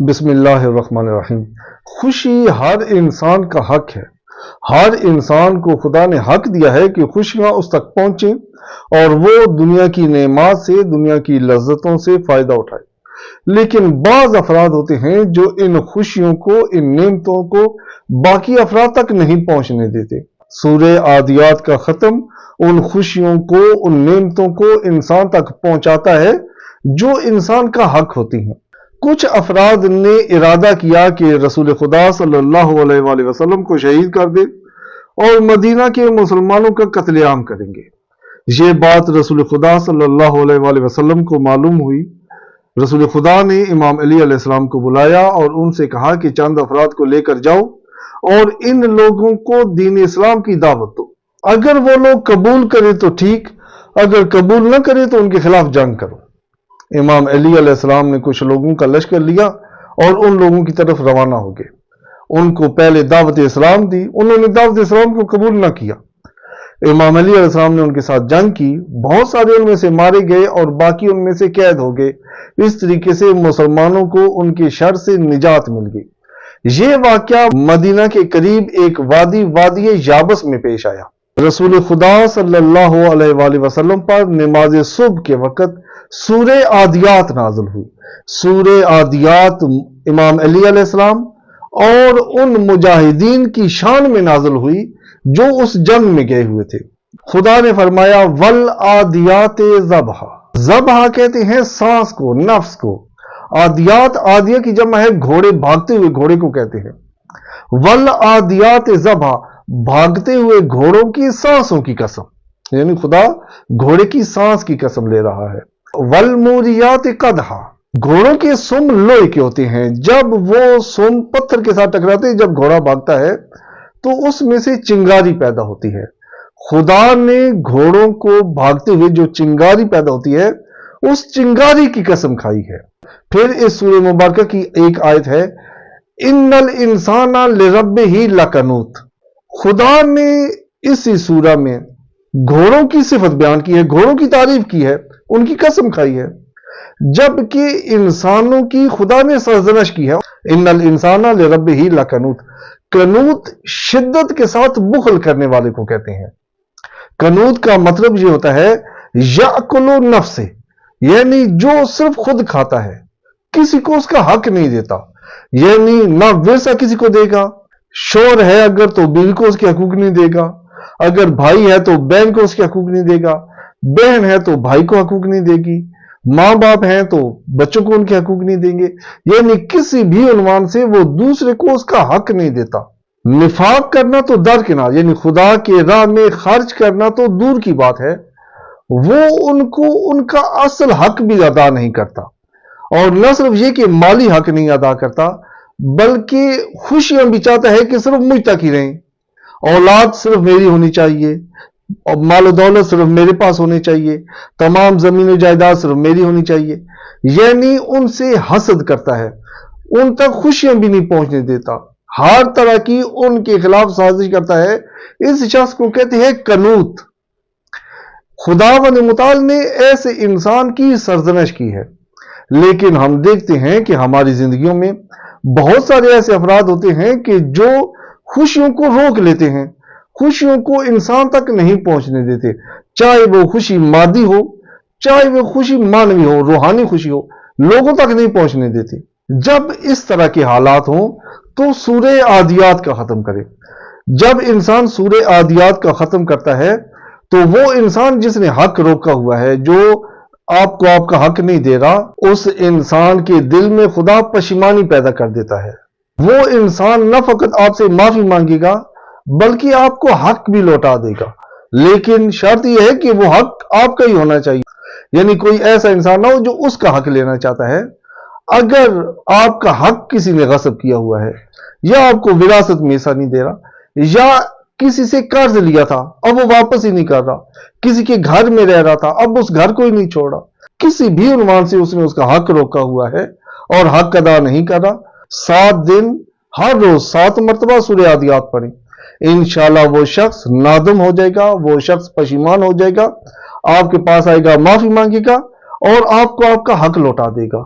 बिस्मिल्लाहिर्रहमानिर्रहीम। खुशी हर इंसान का हक है। हर इंसान को खुदा ने हक दिया है कि खुशियां उस तक पहुंचें और वो दुनिया की नेमात से, दुनिया की लज्जतों से फायदा उठाए। लेकिन बाज अफराद होते हैं जो इन खुशियों को, इन नेमतों को बाकी अफराद तक नहीं पहुंचने देते। सूरे आदियात का खत्म उन खुशियों को, उन नेमतों को इंसान तक पहुंचाता है जो इंसान का हक होती हैं। कुछ अफराद ने इरादा किया कि रसूल खुदा सल्लल्लाहु अलैहि वसल्लम को शहीद कर दे और मदीना के मुसलमानों का कत्लेआम करेंगे। ये बात रसूल खुदा सल्लल्लाहु अलैहि वसल्लम को मालूम हुई। रसूल खुदा ने इमाम अली अलैहिस्सलाम को बुलाया और उनसे कहा कि चंद अफराद को लेकर जाओ और इन लोगों को दीन इस्लाम की दावत दो। अगर वो लोग कबूल करें तो ठीक, अगर कबूल न करें तो उनके खिलाफ जंग करो। इमाम अली अलैहिस्सलाम ने कुछ लोगों का लश्कर लिया और उन लोगों की तरफ रवाना हो गए। उनको पहले दावत इस्लाम दी, उन्होंने दावत इस्लाम को कबूल न किया। इमाम अली अलैहिस्सलाम ने उनके साथ जंग की, बहुत सारे उनमें से मारे गए और बाकी उनमें से कैद हो गए। इस तरीके से मुसलमानों को उनके शर से निजात मिल गई। ये वाकया मदीना के करीब एक वादी याबस में पेश आया। रसूल खुदा सल्लल्लाहु अलैहि वसल्लम पर नमाज सुबह के वक्त सूरे आदियात नाज़िल हुई। सूरे आदियात इमाम अली अलैहिस्सलाम और उन मुजाहिदीन की शान में नाज़िल हुई जो उस जंग में गए हुए थे। खुदा ने फरमाया वल आदियात ज़बहा। ज़बहा कहते हैं सांस को, नफ्स को। आदियात, आदिया की जमा है घोड़े, भागते हुए घोड़े को कहते हैं। वल आदियात ज़बहा, भागते हुए घोड़ों की सांसों की कसम, यानी खुदा घोड़े की सांस की कसम ले रहा है। वल मूरियात कदहा, घोड़ों के सुम लोहे के होते हैं। जब वो सुम पत्थर के साथ टकराते हैं, जब घोड़ा भागता है तो उसमें से चिंगारी पैदा होती है। खुदा ने घोड़ों को भागते हुए जो चिंगारी पैदा होती है, उस चिंगारी की कसम खाई है। फिर इस सूरह मुबारक की एक आयत है, इन्नल इंसाना लिरब्बिही लकनूत। खुदा ने इसी सूरह में घोड़ों की सिफत बयान की है, घोड़ों की तारीफ की है, उनकी कसम खाई है, जबकि इंसानों की खुदा ने सरजनश की है। इन्नल इंसाना लिरब्बिही लकनूत। कनूत शिद्दत के साथ बुखल करने वाले को कहते हैं। कनूत का मतलब यह होता है याकुलु नफ्से, यानी जो सिर्फ खुद खाता है, किसी को उसका हक नहीं देता, यानी ना वैसा किसी को देगा। शोर है अगर तो बीवी को उसके हकूक नहीं देगा, अगर भाई है तो बहन को उसके हकूक नहीं देगा, बहन है तो भाई को हकूक नहीं देगी, माँ बाप हैं तो बच्चों को उनके हकूक नहीं देंगे। यानी किसी भी उन्वान से वो दूसरे को उसका हक नहीं देता। निफाक करना तो दरकिनार, यानी खुदा के राह में खर्च करना तो दूर की बात है, वो उनको उनका असल हक भी अदा नहीं करता। और न सिर्फ ये कि माली हक नहीं अदा करता, बल्कि खुशियां भी चाहता है कि सिर्फ मुझ तक ही रहें, औलाद सिर्फ मेरी होनी चाहिए, और माल दौलत सिर्फ मेरे पास होनी चाहिए, तमाम जमीन जायदाद सिर्फ मेरी होनी चाहिए। यानी उनसे हसद करता है, उन तक खुशियां भी नहीं पहुंचने देता, हर तरह की उनके खिलाफ साजिश करता है। इस शख्स को कहते हैं कनूत। खुदावंद मुताल ने ऐसे इंसान की सरजनश की है। लेकिन हम देखते हैं कि हमारी जिंदगियों में बहुत सारे ऐसे अफराद होते हैं कि जो खुशियों को रोक लेते हैं, खुशियों को इंसान तक नहीं पहुंचने देते, चाहे वो खुशी मादी हो, चाहे वो खुशी मानवी हो, रूहानी खुशी हो, लोगों तक नहीं पहुंचने देते। जब इस तरह के हालात हों तो सूरे आदियात का खत्म करें। जब इंसान सूरे आदियात का खत्म करता है तो वो इंसान जिसने हक रोका हुआ है, जो आपको आपका हक नहीं दे रहा, उस इंसान के दिल में खुदा पशिमानी पैदा कर देता है। वो इंसान न फकत आपसे माफी मांगेगा बल्कि आपको हक भी लौटा देगा। लेकिन शर्त यह है कि वो हक आपका ही होना चाहिए, यानी कोई ऐसा इंसान ना हो जो उसका हक लेना चाहता है। अगर आपका हक किसी ने गस्ब किया हुआ है, या आपको विरासत में हिस्सा नहीं दे रहा, या किसी से कर्ज लिया था अब वो वापस ही नहीं कर रहा, किसी के घर में रह रहा था अब उस घर को ही नहीं छोड़ा, किसी भी उन्वान से उसने उसका हक रोका हुआ है और हक अदा नहीं कर रहा, 7 दिन हर रोज 7 मरतबा सूरह आदियात पढ़ें। इंशाअल्लाह वो शख्स नादम हो जाएगा, वो शख्स पशिमान हो जाएगा, आपके पास आएगा, माफी मांगेगा और आपको आपका हक लौटा देगा।